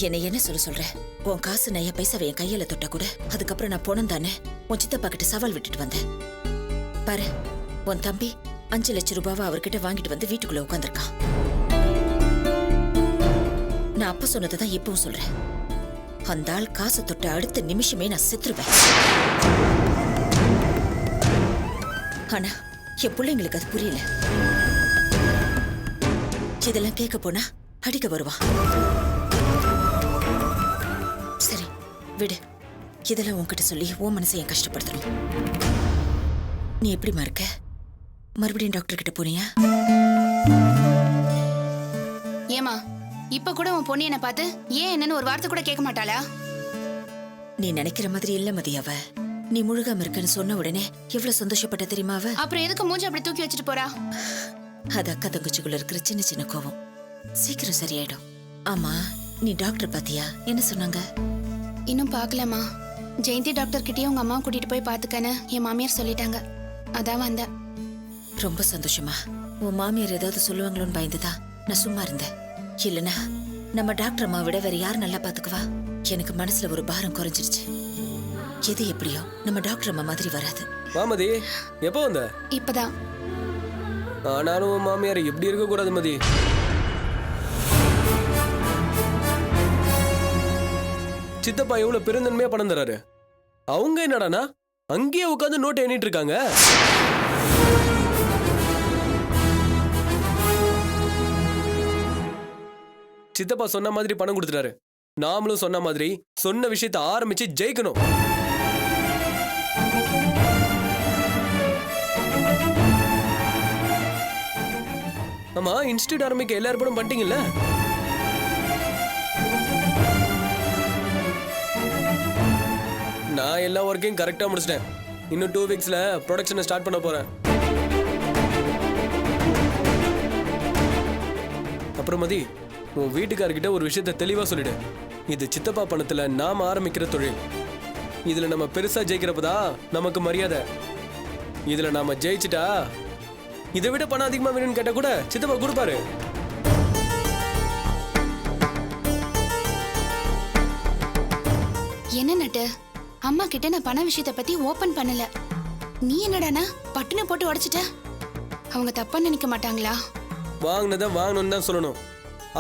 என்னை என்ன சொல்ற? உன் காசு நைய பைசாவை என் கையில தொட்ட கூட அதுக்கப்புறம் நான் போனேன் தானே உன் சித்தப்பா கிட்ட சவால் விட்டுட்டு வந்தேன். பாரு, உன் தம்பி 5 லட்சம் ரூபாவை அவர்கிட்ட வாங்கிட்டு வந்து வீட்டுக்குள்ள உட்காந்துருக்கான். நான் அப்ப சொன்னதுதான் இப்பவும் சொல்றேன். அந்த ஆள் காசு தொட்ட அடுத்த நிமிஷமே நான் செத்துருவேன். ஆனா என் பிள்ளைங்களுக்கு அது புரியல. இதெல்லாம் கேட்க போனா அடிக்க வருவான். சரி விடு, இதெல்லாம் உன்கிட்ட சொல்லி உன் மனசை ஏன் கஷ்டப்படுத்தணும்? நீ எப்படிமா இருக்க? மறுபடியும் டாக்டர் கிட்ட போனியா? ஏமா இப்ப கூட உன் பொண்ணு என்ன பார்த்து ஏன் என்னன்னு ஒரு வார்த்தை கூட கேட்க மாட்டாளா? நீ நினைக்கிற மாதிரி இல்ல மதி. அவ நீ முழுகாம இருக்கன்னு சொன்ன உடனே எவ்வளவு சந்தோஷப்பட்ட தெரியுமா அவ? அப்புறம் எதுக்கு மூஞ்சி அப்படி தூக்கி வச்சுட்டு போறா? அது அக்கா தங்கச்சிக்குள்ள இருக்கிற சின்ன சின்ன கோவம். சீக்கிரம் சரியாயிடும். ஆமா, நீ டாக்டர் பாத்தியா? என்ன சொன்னாங்க? இன்னும் பாக்கலமா. ஜெயந்தி டாக்டர் கிட்டயே உங்க அம்மா கூட்டிட்டு போய் பாத்துக்கன்னு என் மாமியார் சொல்லிட்டாங்க. அதான் வந்தேன். ரொம்ப சந்தோஷமா. உன் மாமியார் ஏதாவது சொல்லுவாங்களோன்னு பயந்துதான் நான் சும்மா இருந்தேன். இல்லனா நம்ம டாக்டர் அம்மா விட வேற யார் நல்லா பாத்துக்குவா? எனக்கு மனசுல ஒரு பாரம் குறைஞ்சிருச்சு. எது எப்படியோ நம்ம டாக்டர் அம்மா மாதிரி வராது. மாமதி எப்போ வந்த? இப்பதான். ஆனாலும் மாமியார் எப்படி இருக்க கூடாது மதி. சித்தப்பா எவ்வளவு பெருந்தன்மையா பணம் தராரு. அவங்க என்னடானா அங்கேயே உட்காந்து நோட்டை எண்ணிட்டு இருக்காங்க. சித்தப்பா சொன்ன மாதிரி பணம் கொடுத்துட்டாரு. நாமளும் சொன்ன மாதிரி சொன்ன விஷயத்தை ஆரம்பிச்சு ஜெயிக்கணும். ஆமா, இன்ஸ்டியூட் ஆரம்பிக்க எல்லாரும் கூட பண்ணிட்டீங்கல்ல? நான் எல்லா ஒர்க்கையும் கரெக்டா முடிச்சிட்டேன். இன்னும் 2 வீக்ஸ்ல ப்ரொடக்ஷனை ஸ்டார்ட் பண்ண போறேன். அப்புறம் மதி, உன் வீட்டுக்காரர்கிட்ட ஒரு விஷயத்த தெளிவா சொல்லிடு. இது சித்தப்பா பணத்துல நாம ஆரம்பிக்கிற தொழில். இதுல நம்ம பெருசா ஜெயிக்கிறப்பதான் நமக்கு மரியாதை. இதுல நாம ஜெயிச்சுட்டா இதை விட பணம் அதிகமா வேணும்னு கேட்டா கூட சித்தப்பா கொடுப்பாரு. என்ன நட்டு, அம்மா கிட்ட நான் பண விஷயத்தை பத்தி ஓபன் பண்ணல. நீ என்னடானா பட்டுன்னு போட்டு உடைச்சிட்ட? அவங்க தப்பா நினைக்க மாட்டாங்களா? வாங்கினதை வாங்கணும்னு தான் சொல்லணும்.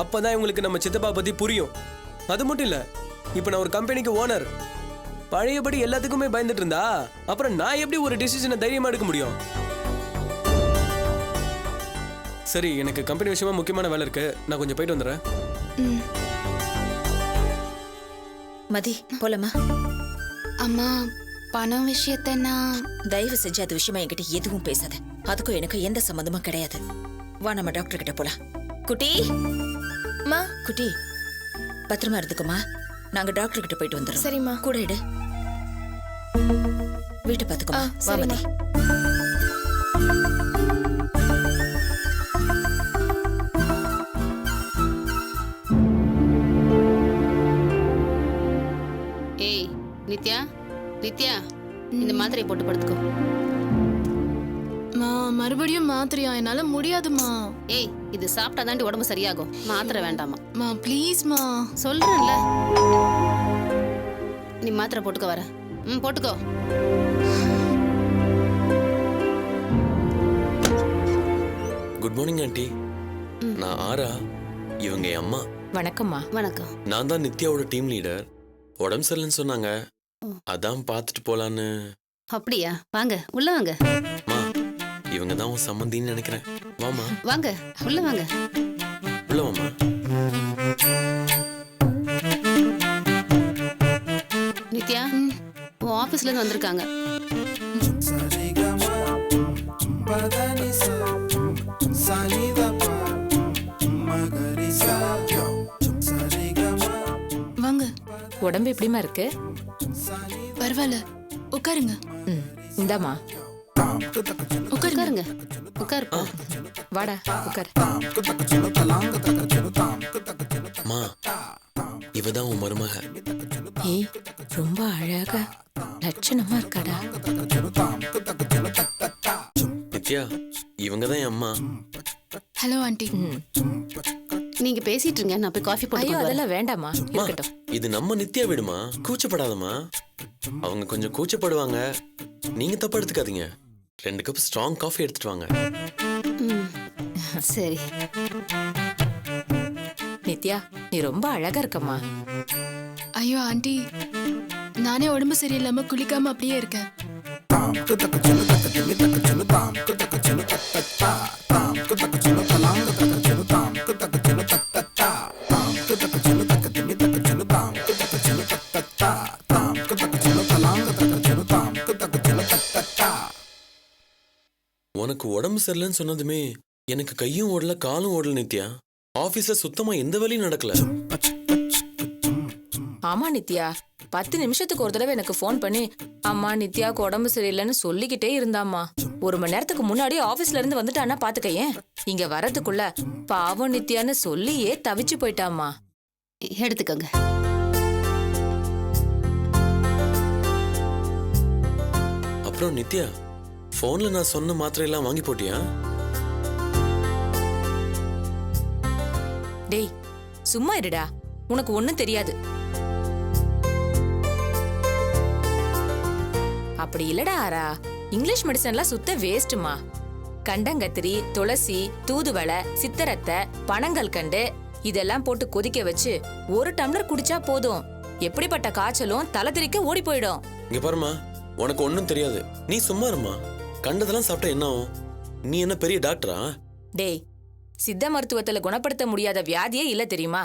அப்பதான் இவங்களுக்கு நம்ம சித்தப்பா பத்தி புரியும். அது மட்டும் இல்ல, இப்ப நான் ஒரு கம்பெனிக்கு ஓனர். பழையபடி எல்லாத்துக்குமே பயந்துட்டு இருந்தா அப்புறம் நான் எப்படி ஒரு டிசிஷனை தைரியமா எடுக்க முடியும்? சரி, எனக்கு கம்பெனி விஷயமா முக்கியமான வேலை இருக்கு. நான் கொஞ்சம் போயிட்டு வந்துடுறேன். மதி, போலாமா? அம்மா, பணம் விஷயத்த நான்... தயவு செஞ்சு அது விஷயமா என்கிட்ட எதுவும் பேசாத. அதுக்கும் எனக்கு எந்த சம்மந்தமும் கிடையாது. வா, நம்ம டாக்டர் கிட்ட போலாம். குட்டி மா, குட்டி பத்திரமா இருந்துக்குமா. நாங்க டாக்டர் கிட்ட போயிட்டு வந்துடுறோம். சரிம்மா. கூட இடு. வீட்டை பாத்துக்குமா. வா மதி. ஏய் நித்யா, நித்யா இந்த மாத்திரையை போட்டு படுத்துக்கோ. மறுபடியும் மாத்திரையா? என்னால முடியாதுமா. ஏய், இது சாப்பிட்டா தாண்டி உடம்பு சரியாகும். மாத்திரை வேண்டாமா? ப்ளீஸ்மா. சொல்றேன்ல, நீ மாத்திரை போட்டுக்க. வர போட்டுக்கோ. Good morning aunty. நான் ஆரா, இவங்க என் அம்மா. வணக்கம்மா. வணக்கம். நான் தான் நித்யாவோட டீம் லீடர். உடம்பு சரியில்லைன்னு சொன்னாங்க, அதான் பார்த்துட்டு போலான்னு. அப்படியா? வாங்க உள்ள வாங்க. மா, இவங்க தான் உன் சம்மந்தின்னு நினைக்கிறேன். வாமா. வாங்க உள்ள வாங்க. உள்ள வாமா. நித்யா, உன் ஆபீஸ்ல இருந்து வந்திருக்காங்க. வாங்க. உடம்பு எப்படிமா இருக்கு? பரவாயில்ல, உட்காருங்க. இந்தாமா. உட்காருங்க. உட்காருப்பா. வாடா உட்காரு. மா, இவதான் உன் மருமக. ஏய், ரொம்ப அழகா லட்சணமா இருக்காடா. நித்யா, இவங்க தான் என் அம்மா. Hello aunty. நீங்க பேசிட்டு இருங்க, நான் போய் காஃபி போட்டு ஐயோ கொண்டு வரேன். அதெல்லாம் வேண்டாம்மா அம்மா, இருக்கட்டும். இது நம்ம நித்யா வீடுமா, கூச்சப்படாதம்மா. அவங்க கொஞ்சம் கூச்சப்படுவாங்க, நீங்க தப்பா எடுத்துக்காதீங்க. 2 கப் ஸ்ட்ராங் காஃபி எடுத்துட்டு வாங்க. சரி. நித்யா நீ ரொம்ப அழகா இருக்கம்மா. ஐயோ ஆண்டி, நானே உடம்பு சரியில்லாம குளிக்காம அப்படியே இருக்கேன். உனக்கு உடம்பு சரியில்லைன்னு சொன்னதுமே எனக்கு கையும் ஓடல காலும் ஓடல நித்யா. ஆபீஸ்ல சுத்தமா எந்த வேலையும் நடக்கல. ஆமா நித்யா 10 நிமிஷத்துக்கு ஒரு தடவை எனக்கு ஃபோன் பண்ணி அம்மா நித்யாவுக்கு உடம்பு சரியில்லைன்னு சொல்லிக்கிட்டே இருந்தாம்மா. 1 மணி நேரத்துக்கு முன்னாடி ஆபீஸ்ல இருந்து வந்துட்டான்னா பாத்துக்கேன். இங்க வரதுக்குள்ள பாவம் நித்யான்னு சொல்லியே தவிச்சு போயிட்டாம்மா. எடுத்துக்கோங்க. அப்புறம் நித்யா, போன்ல நான் சொன்ன மாத்திரை எல்லாம் வாங்கி போட்டியா? டேய் சும்மா இருடா, உனக்கு ஒண்ணும் தெரியாது. அப்படி இல்லடா ஆரா, இங்கிலீஷ் மெடிசன்லாம் சுத்த வேஸ்ட்டுமா. கண்டங்கத்திரி, துளசி, தூதுவளை, சித்தரத்தை, பனங்கல்கண்டு இதெல்லாம் போட்டு கொதிக்க வச்சு 1 டம்ளர் குடிச்சா போதும். எப்படிப்பட்ட காய்ச்சலும் தலை திரிக்க ஓடி போயிடும். இங்க பாருமா, உனக்கு ஒண்ணும் தெரியாது, நீ சும்மா இருமா. கண்டதெல்லாம் சாப்பிட்டா என்ன ஆகும்? நீ என்ன பெரிய டாக்டரா? டேய் சித்த மருத்துவத்துல குணப்படுத்த முடியாத வியாதியே இல்ல தெரியுமா?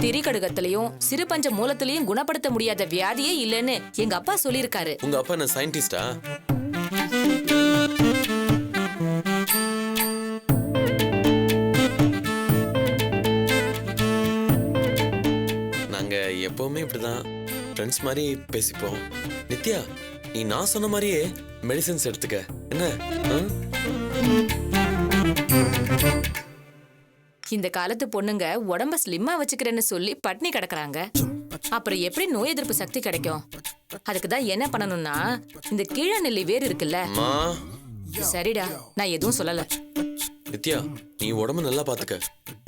திரிகடுகத்திலையும் சிறுபஞ்ச மூலத்திலையும் குணப்படுத்த முடியாத வியாதியே இல்லைன்னு எங்க அப்பா சொல்லியிருக்காரு. உங்க அப்பா என்ன சயின்டிஸ்டா? நாங்க எப்பவுமே இப்படிதான் ஃப்ரெண்ட்ஸ் மாதிரி பேசிப்போம். நித்யா, நீ நான் சொன்ன மாதிரியே மெடிசன்ஸ் எடுத்துக்க என்ன? இந்த காலத்து பொண்ணுங்க உடம்ப ஸ்லிம்மா வச்சுக்கிறேன்னு சொல்லி பட்னி கிடக்குறாங்க. அப்புறம் எப்படி நோய் எதிர்ப்பு சக்தி கிடைக்கும்? அதுக்கு தான் என்ன பண்ணணும்னா இந்த கீழநெல்லி வேர் இருக்குல்ல. அம்மா, சரிடா நான் எதுவும் சொல்லல. நித்யா, நீ உடம்ப நல்லா பாத்துக்க.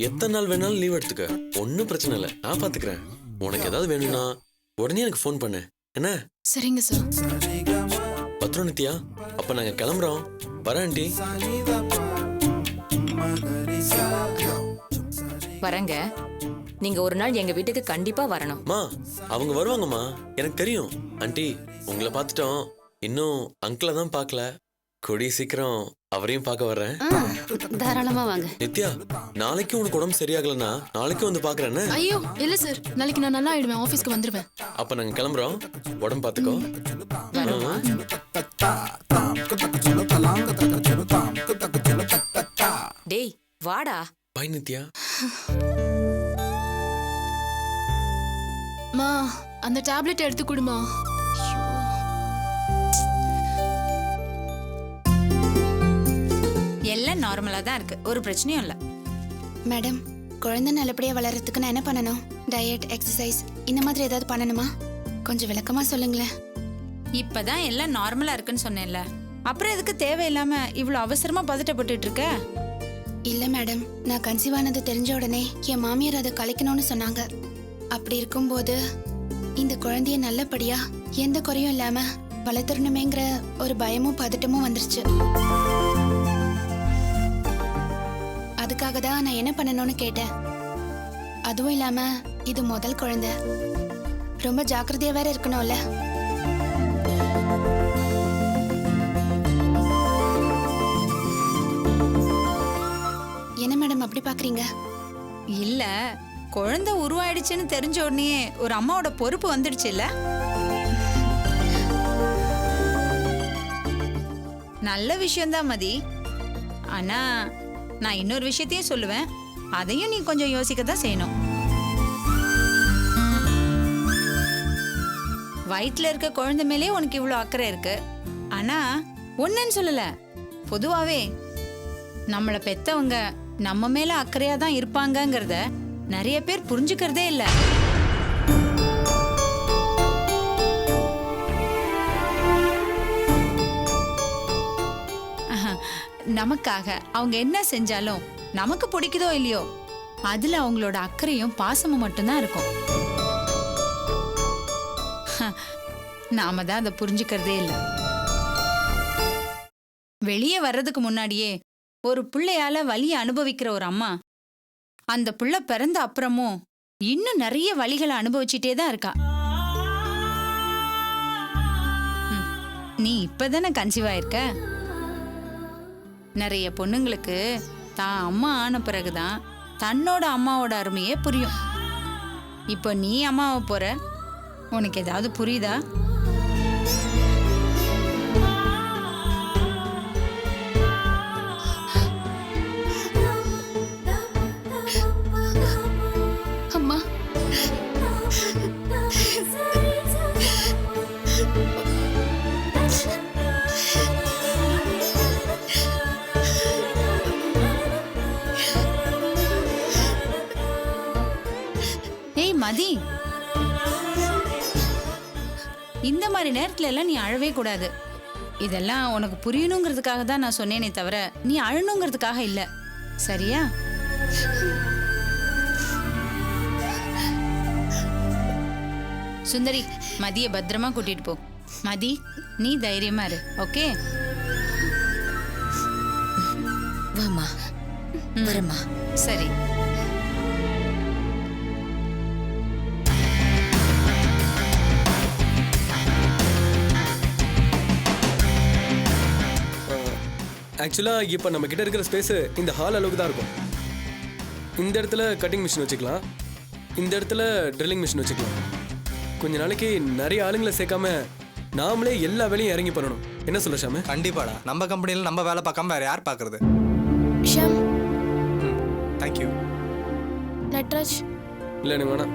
எத்தனை நாள் வேணாலும் லீவ் எடுத்துக்க, ஒன்னும் பிரச்சனை இல்லை, நான் பாத்துக்கிறேன். உனக்கு ஏதாவது வேணும்னா உடனே எனக்கு ஃபோன் பண்ணு என்ன? சரிங்க சார். பத்திரம் நித்யா, அப்ப நாங்க கிளம்புறோம். வரேன் ஆண்டி. வரங்க, நீங்க ஒரு நாள் எங்க வீட்டுக்கு கண்டிப்பா வரணும். மா, அவங்க வருவாங்கம்மா, எனக்கு தெரியும். ஆண்டி, உங்களை பார்த்துட்டோம், இன்னும் அங்கிளை தான் பார்க்கல. கூடிய சீக்கிரம் அவரையும் பார்க்க வர்றேன். தாராளமா வாங்க. நித்யா, நாளைக்கு உனக்கு உடம்பு சரியாகலன்னா நாளைக்கு வந்து பாக்குறேன்னு. ஐயோ இல்ல சார், நாளைக்கு நான் நல்லா ஆயிடுவேன், ஆபீஸ்க்கு வந்துருவேன். அப்ப நாங்க கிளம்புறோம், உடம்பு பாத்துக்கோ. டேய் வாடா. பை நித்யா. மா அந்த டேப்லெட் எடுத்து கொடுமா. எல்லாம் நார்மலா தான் இருக்கு, ஒரு பிரச்சனையும் இல்ல. மேடம், குழந்தை நல்லபடியா வளர்றதுக்கு நான் என்ன பண்ணணும்? டயட், எக்ஸசைஸ் இந்த மாதிரி ஏதாவது பண்ணணுமா? கொஞ்சம் விளக்கமா சொல்லுங்களேன். இப்பதான் எல்லாம் நார்மலா இருக்குன்னு சொன்னேன்ல, அப்புறம் எதுக்கு தேவையில்லாம இவ்வளவு அவசரமா பதட்டப்பட்டுட்டு இருக்க? இல்ல மேடம், நான் கன்சீவ் ஆனது தெரிஞ்ச உடனே என் மாமியார் அதை கலைக்கணும்னு சொன்னாங்க. அப்படி இருக்கும்போது இந்த குழந்தைய நல்லபடியா எந்த குறையும் இல்லாம வளர்த்துறணுமேங்கிற ஒரு பயமும் பதட்டமும் வந்துருச்சு. அதுக்காக தான் நான் என்ன பண்ணணும்னு கேட்டேன். அதுவும் இல்லாம இது முதல் குழந்தை, ரொம்ப ஜாக்கிரதையா வேற இருக்கணும்ல. என்ன மேடம் அப்படி பாக்குறீங்க? இல்ல, குழந்தை உருவாயிடுச்சுன்னு தெரிஞ்ச உடனே ஒரு அம்மாவோட பொறுப்பு வந்துடுச்சு இல்ல? நல்ல விஷயம்தான் மதி. ஆனா நான் இன்னொரு விஷயத்தையும் சொல்லுவேன், அதையும் நீ கொஞ்சம் யோசிக்க தான் செய்யணும். வயிற்றுல இருக்க குழந்தை மேலே உனக்கு இவ்வளோ அக்கறை இருக்கு. ஆனா ஒன்னுன்னு சொல்லல, பொதுவாவே நம்மளை பெத்தவங்க நம்ம மேல அக்கறையா தான் இருப்பாங்கங்கிறத நிறைய பேர் புரிஞ்சுக்கிறதே இல்ல. நமக்காக அவங்க என்ன செஞ்சாலும் நமக்கு பிடிக்குதோ இல்லையோ அதுல அவங்களோட அக்கறையும் பாசமும் மட்டும்தான் இருக்கும். நாம தான் அதை புரிஞ்சுக்கிறதே இல்லை. வெளியே வர்றதுக்கு முன்னாடியே ஒரு பிள்ளையால வலியை அனுபவிக்கிற ஒரு அம்மா அந்த பிள்ளை பிறந்த அப்புறமும் இன்னும் நிறைய வலிகளை அனுபவிச்சுட்டே தான் இருக்கா. நீ இப்பதானே கன்சீவ் ஆயிருக்க. நிறைய பொண்ணுங்களுக்கு தான் அம்மா ஆன பிறகுதான் தன்னோட அம்மாவோட அருமையே புரியும். இப்போ நீ அம்மாவை போற, உனக்கு ஏதாவது புரியுதா? அம்மா, ஏய் மதி, இந்த மாதிரி நேரத்துல எல்லாம் நீ அழவே கூடாது. இதெல்லாம் உனக்கு புரியணுங்கிறதுக்காக தான் நான் சொன்னேனே தவிர நீ அழணுங்கிறதுக்காக இல்ல. சரியா? சுந்தரி, மதிய பத்திரமா கூட்டிட்டு போ. மதி, நீ தைரியமா இரு. ஓகே? வாமா, வரமா. சரி. ஆக்சுவலாக இப்போ நம்ம கிட்ட இருக்கிற ஸ்பேஸு இந்த ஹால் அளவுக்கு தான் இருக்கும். இந்த இடத்துல கட்டிங் மிஷின் வச்சுக்கலாம், இந்த இடத்துல ட்ரில்லிங் மிஷின் வச்சுக்கலாம். கொஞ்ச நாளைக்கு நிறைய ஆளுங்களை சேர்க்காம நாமளே எல்லா வேலையும் இறங்கி பண்ணணும். என்ன சொல்ல ஷாமு? கண்டிப்பாடா. நம்ம கம்பெனியில் நம்ம வேலை பார்க்காம வேற யார் பார்க்கறது? ஷாம், தேங்க்யூ. நட்ராஜ், இல்லை எனக்கு வேணாம்.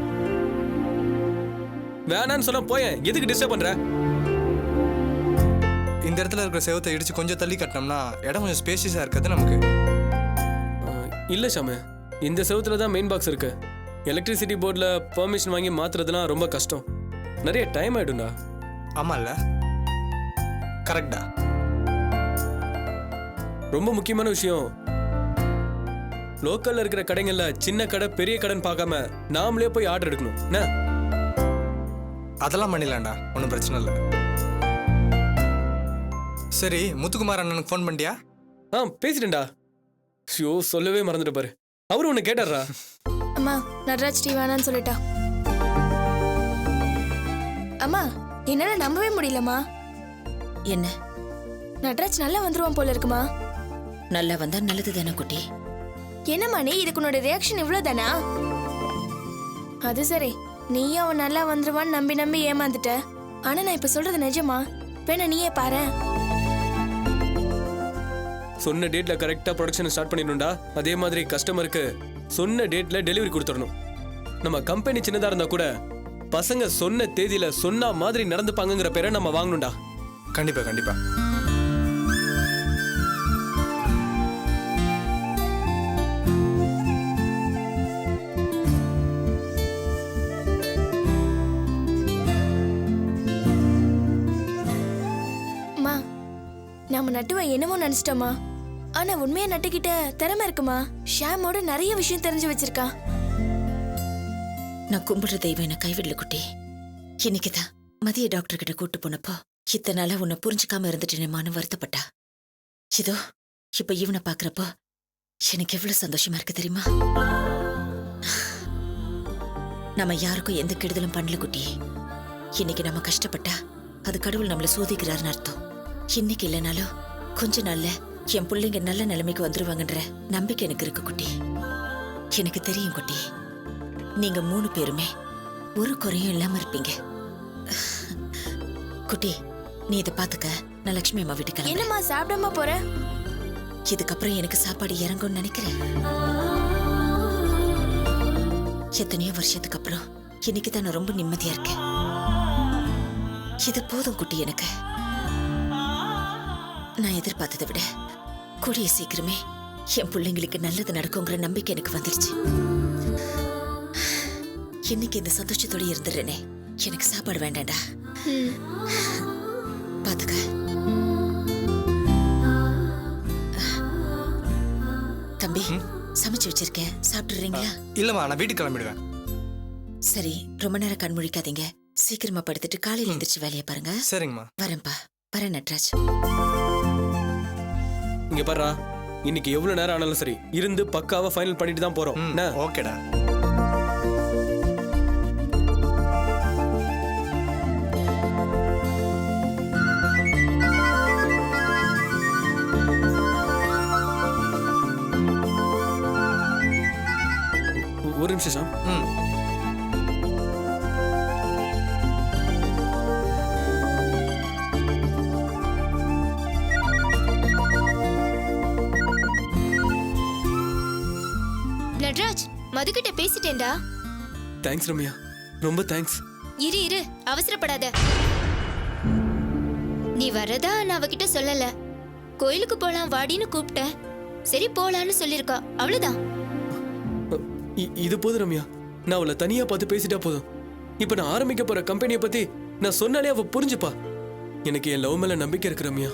வேணான்னு சொன்னா போயேன், எதுக்கு டிஸ்டர்ப் பண்ற? இந்த இடத்துல இருக்கிற செவத்தை இடிச்சு கொஞ்சம் தள்ளி கட்டினோம்னா இடம் கொஞ்சம் ஸ்பேஷியஸாக இருக்கிறது நமக்கு. இல்லை ஷாமு, இந்த செவத்துல தான் மெயின் பாக்ஸ் இருக்கு. எலக்ட்ரிசிட்டி போர்டில் பெர்மிஷன் வாங்கி மாத்துறதுலாம் ரொம்ப கஷ்டம், நிறைய டைம் ஆயிடும்டா. ஆமாம்ல, கரெக்டா. ரொம்ப முக்கியமான விஷயம், லோக்கல்ல இருக்கிற கடைகள்ல சின்ன கடை பெரிய கடைன்னு பார்க்காம நாமளே போய் ஆர்டர் எடுக்கணும். என்ன? அதெல்லாம் பண்ணிடலாம்டா, ஒன்றும் பிரச்சனை இல்லை. சரி, முத்துக்குமார் அண்ணனுக்கு ஃபோன் பண்ணிட்டியா? பேசிட்டேன்டா. ஷோ, சொல்லவே மறந்துட்டு பாரு. அவரு உன்னை கேட்டாரா? அம்மா, நட்ராஜ் டீ வேணான்னு சொல்லிட்டா. அம்மா, என்னால நம்பவே முடியலம்மா. என்ன? நட்ராஜ் நல்லா வந்துருவான் போல இருக்குமா? நல்லா வந்தா நல்லது தானே குட்டி. என்னம்மா நீ, இதுக்கு உன்னோட ரியாக்ஷன் இவ்வளவுதானா? அது சரி, நீயும் அவன் நல்லா வந்துருவான்னு நம்பி நம்பி ஏமாந்துட்ட. ஆனா நான் இப்ப சொல்றது நிஜமா? வேணா நீயே பாரு. சொன்ன டேட்ல கரெக்டா ப்ரொடக்ஷன் ஸ்டார்ட் பண்ணிடணும்டா. அதே மாதிரி கஸ்டமருக்கு சொன்ன டேட்ல டெலிவரி கொடுத்துடணும். நம்ம கம்பெனி சின்னதா இருந்தா கூட பசங்க சொன்ன தேதியில சொன்ன மாதிரி நடந்துப்பாங்கங்கிற பேரை நம்ம வாங்கணும்டா. கண்டிப்பா கண்டிப்பா. அம்மா, நாம நட்டுவ என்னமோ நினைச்சிட்டோமா? ஆனா உண்மையா நட்டுக்கிட்ட திறமை இருக்குமா? ஷாமோட நிறைய விஷயம் தெரிஞ்சு வச்சிருக்கா. நான் கும்பிடுற தெய்வம் என்ன கைவிடல குட்டி. இன்னைக்குதான் மதிய டாக்டர் கிட்ட கூட்டு போனப்போ இத்தனை நாளா உன்னை புரிஞ்சுக்காம இருந்துட்டேனேமான்னு வருத்தப்பட்டா. இதோ இப்ப இவனை பாக்குறப்போ எனக்கு எவ்வளவு சந்தோஷமா இருக்கு தெரியுமா? நம்ம யாருக்கும் எந்த கெடுதலும் பண்ணல குட்டி. இன்னைக்கு நம்ம கஷ்டப்பட்டா அது கடவுள் நம்மள சோதிக்கிறாருன்னு அர்த்தம். இன்னைக்கு இல்லைனாலும் கொஞ்ச நாள்ல என் பிள்ளைங்க நல்ல நிலைமைக்கு வந்துருவாங்கன்ற நம்பிக்கை எனக்கு இருக்கு குட்டி. எனக்கு தெரியும் குட்டி, நீங்க 3 பேருமே ஒரு குறையும் இல்லாம இருப்பீங்க. குட்டி, நீ இதை பாத்துக்க. நான் லட்சுமி அம்மா வீட்டுக்கு என்னம்மா சாப்பிடாம போற? இதுக்கப்புறம் எனக்கு சாப்பாடு இறங்கும்னு நினைக்கிறேன். எத்தனையோ வருஷத்துக்கு அப்புறம் இன்னைக்கு தான் நான் ரொம்ப நிம்மதியா இருக்கேன். இது போதும் குட்டி. எனக்கு நான் எதிர்பார்த்ததை விட கூடிய சீக்கிரமே என் பிள்ளைங்களுக்கு நல்லது நடக்குங்கிற நம்பிக்கை எனக்கு வந்துருச்சு. இன்னைக்கு இந்த சந்தோஷத்தோட இருந்துடுறேனே. எனக்கு சாப்பாடு வேண்டாம்டா. பாத்துக்க. சமைச்சு வச்சிருக்கேன், சாப்பிட்டுறீங்களா? இல்லைம்மா, நான் வீட்டுக்கு கிளம்பிடுவேன். சரி, ரொம்ப நேரம் கண் முழிக்காதீங்க. சீக்கிரமா படுத்துட்டு காலையில எழுந்திரிச்சு வேலையை பாருங்க. சரிங்கம்மா. வரேன்ப்பா. வரேன் நட்ராஜ். இங்க பாருடா, இன்னைக்கு எவ்வளவு நேரம் ஆனாலும் சரி இருந்து பக்காவா ஃபைனல் பண்ணிட்டு தான் போறோம். என்ன? ஓகேடா. ஒரு நிமிஷம் சாம். நட்ராஜ், மதுக்கிட்ட பேசிட்டேன்டா. தேங்க்ஸ் ரம்யா, ரொம்ப தேங்க்ஸ். இரு இரு, அவசரப்படாத. நீ வரதா நான் அவகிட்ட சொல்லல. கோயிலுக்கு போலாம் வாடின்னு கூப்பிட்டேன். சரி போலான்னு சொல்லிருக்கா, அவ்வளவுதான். இது போதும் ரம்யா, நான் அவளை தனியா பார்த்து பேசிட்டா போதும். இப்ப நான் ஆரம்பிக்க போற கம்பெனியை பத்தி நான் சொன்னாலே அவ புரிஞ்சுப்பா. எனக்கு என் லவ் மேல நம்பிக்கை இருக்கு ரம்யா.